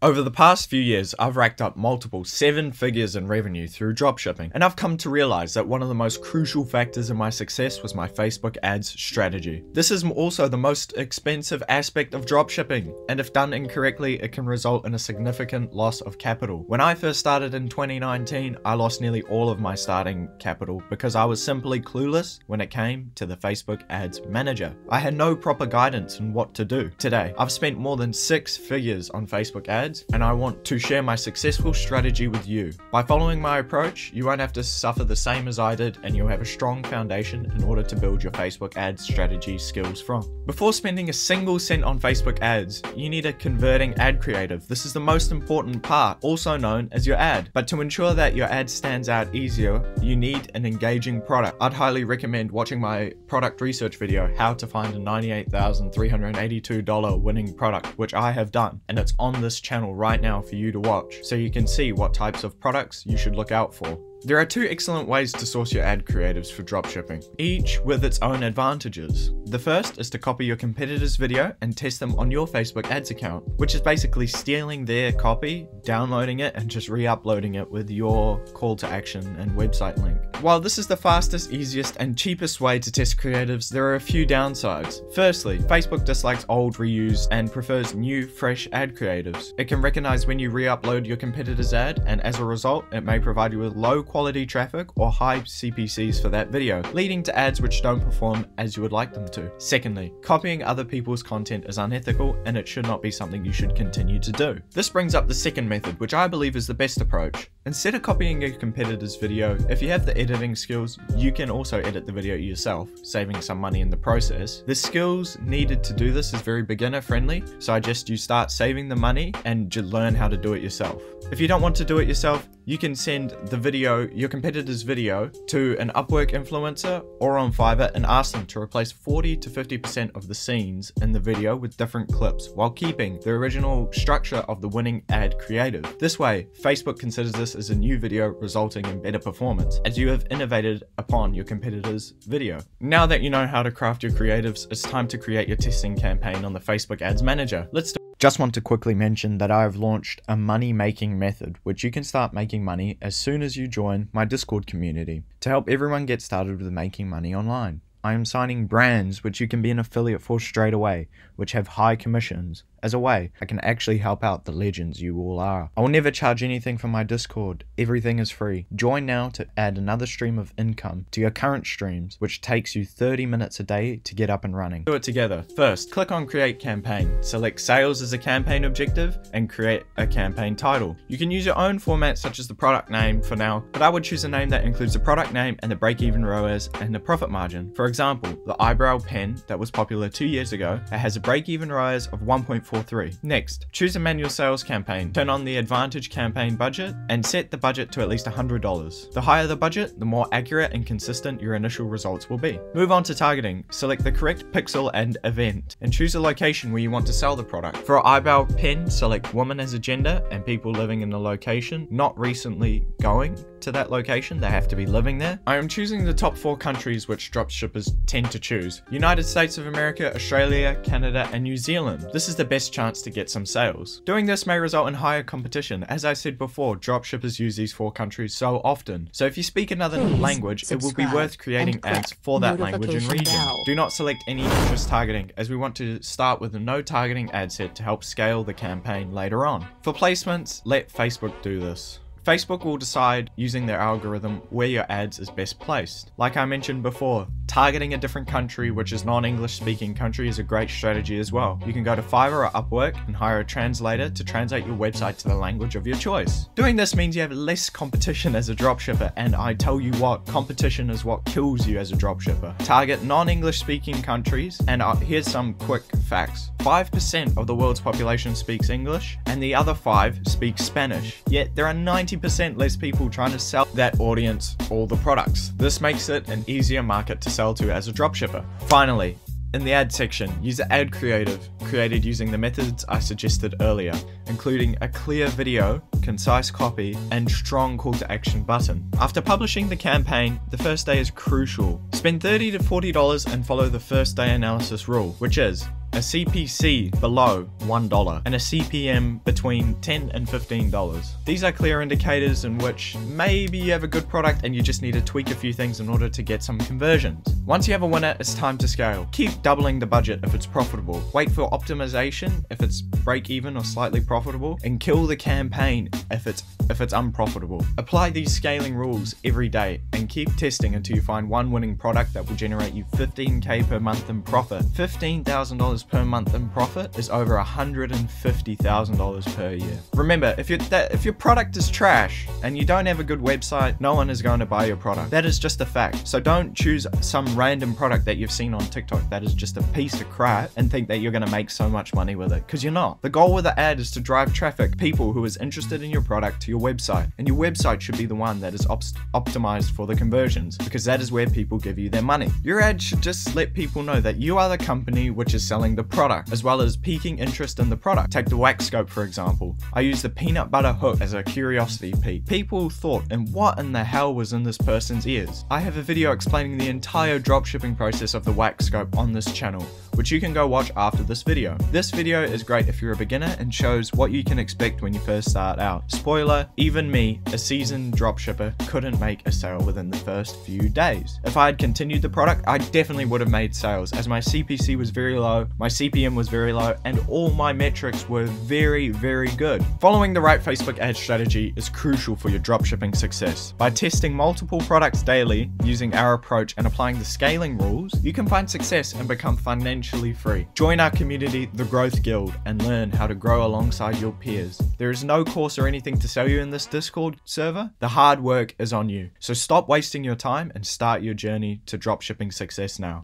Over the past few years, I've racked up multiple 7 figures in revenue through dropshipping, and I've come to realize that one of the most crucial factors in my success was my Facebook ads strategy. This is also the most expensive aspect of dropshipping, and if done incorrectly, it can result in a significant loss of capital. When I first started in 2019, I lost nearly all of my starting capital because I was simply clueless when it came to the Facebook ads manager. I had no proper guidance on what to do. Today, I've spent more than 6 figures on Facebook ads, and I want to share my successful strategy with you. By following my approach, you won't have to suffer the same as I did, and you'll have a strong foundation in order to build your Facebook ads strategy skills from. Before spending a single cent on Facebook ads, you need a converting ad creative. This is the most important part, also known as your ad. But to ensure that your ad stands out easier, you need an engaging product. I'd highly recommend watching my product research video, How to Find a $98,382 Winning Product, which I have done, and it's on this channel right now for you to watch, so you can see what types of products you should look out for. There are 2 excellent ways to source your ad creatives for dropshipping, each with its own advantages. The first is to copy your competitor's video and test them on your Facebook ads account, which is basically stealing their copy, downloading it, and just re-uploading it with your call to action and website link. While this is the fastest, easiest, and cheapest way to test creatives, there are a few downsides. Firstly, Facebook dislikes old, reused, and prefers new, fresh ad creatives. It can recognize when you re-upload your competitor's ad, and as a result, it may provide you with low quality traffic or high CPCs for that video, leading to ads which don't perform as you would like them to. Secondly, copying other people's content is unethical, and it should not be something you should continue to do. This brings up the second method, which I believe is the best approach. Instead of copying a competitor's video, if you have the editing skills, you can also edit the video yourself, saving some money in the process. The skills needed to do this is very beginner friendly, so I suggest you start saving the money and learn how to do it yourself. If you don't want to do it yourself, you can send the video, your competitor's video, to an Upwork influencer or on Fiverr and ask them to replace 40 to 50% of the scenes in the video with different clips while keeping the original structure of the winning ad creative. This way, Facebook considers this as a new video, resulting in better performance, as you have innovated upon your competitor's video. Now that you know how to craft your creatives, it's time to create your testing campaign on the Facebook Ads Manager. Just want to quickly mention that I have launched a money-making method, which you can start making money as soon as you join my Discord community, to help everyone get started with making money online. I am signing brands which you can be an affiliate for straight away, which have high commissions. As a way, I can actually help out the legends you all are. I will never charge anything for my Discord. Everything is free. Join now to add another stream of income to your current streams, which takes you 30 minutes a day to get up and running. Do it together. First, click on Create Campaign. Select Sales as a campaign objective and create a campaign title. You can use your own format such as the product name for now, but I would choose a name that includes the product name and the break-even ROAS and the profit margin. For example, the eyebrow pen that was popular 2 years ago, it has a break-even ROAS of 1.43. Next, choose a manual sales campaign. Turn on the advantage campaign budget and set the budget to at least $100. The higher the budget, the more accurate and consistent your initial results will be. Move on to targeting. Select the correct pixel and event and choose a location where you want to sell the product. For eyebrow pen, select woman as a gender and people living in the location, not recently going to that location. They have to be living there. I am choosing the top 4 countries which dropshippers tend to choose: United States of America, Australia, Canada, and New Zealand. This is the best chance to get some sales. Doing this may result in higher competition. As I said before, dropshippers use these 4 countries so often. So if you speak another language, it will be worth creating ads for that language and region. Do not select any interest targeting, as we want to start with a no targeting ad set to help scale the campaign later on. For placements, let Facebook do this. Facebook will decide, using their algorithm, where your ads is best placed. Like I mentioned before, targeting a different country which is non-English speaking country is a great strategy as well. You can go to Fiverr or Upwork and hire a translator to translate your website to the language of your choice. Doing this means you have less competition as a dropshipper, and I tell you what, competition is what kills you as a dropshipper. Target non-English speaking countries, and here's some quick facts. 5% of the world's population speaks English, and the other 5 speak Spanish. Yet there are 90% less people trying to sell that audience all the products. This makes it an easier market to sell to as a dropshipper. Finally, in the ad section, use an ad creative created using the methods I suggested earlier, including a clear video concise copy, and strong call to action button. After publishing the campaign, the first day is crucial. Spend $30 to $40 and follow the first day analysis rule, which is a CPC below $1 and a CPM between $10 and $15. These are clear indicators in which maybe you have a good product and you just need to tweak a few things in order to get some conversions. Once you have a winner, it's time to scale. Keep doubling the budget if it's profitable. Wait for optimization if it's break even or slightly profitable, and kill the campaign if it's unprofitable. Apply these scaling rules every day and keep testing until you find one winning product that will generate you $15K per month in profit. $15,000 per month in profit is over $150,000 per year. Remember, if your product is trash and you don't have a good website, no one is going to buy your product. That is just a fact. So don't choose some random product that you've seen on TikTok that is just a piece of crap and think that you're going to make so much money with it, because you're not. The goal with the ad is to drive traffic, people who is interested in your product, to your website, and your website should be the one that is optimized for the conversions, because that is where people give you their money. Your ad should just let people know that you are the company which is selling the product, as well as piquing interest in the product. Take the wax scope for example. I used the peanut butter hook as a curiosity pique. People thought, and what in the hell was in this person's ears? I have a video explaining the entire dropshipping process of the wax scope on this channel, which you can go watch after this video. This video is great if you're a beginner and shows what you can expect when you first start out. Spoiler, even me, a seasoned dropshipper, couldn't make a sale within the first few days. If I had continued the product, I definitely would have made sales, as my CPC was very low, my CPM was very low, and all my metrics were very, very good. Following the right Facebook ad strategy is crucial for your dropshipping success. By testing multiple products daily, using our approach and applying the scaling rules, you can find success and become financially free. Join our community, the Growth Guild, and learn how to grow alongside your peers. There is no course or anything to sell you in this Discord server. The hard work is on you. So stop wasting your time and start your journey to dropshipping success now.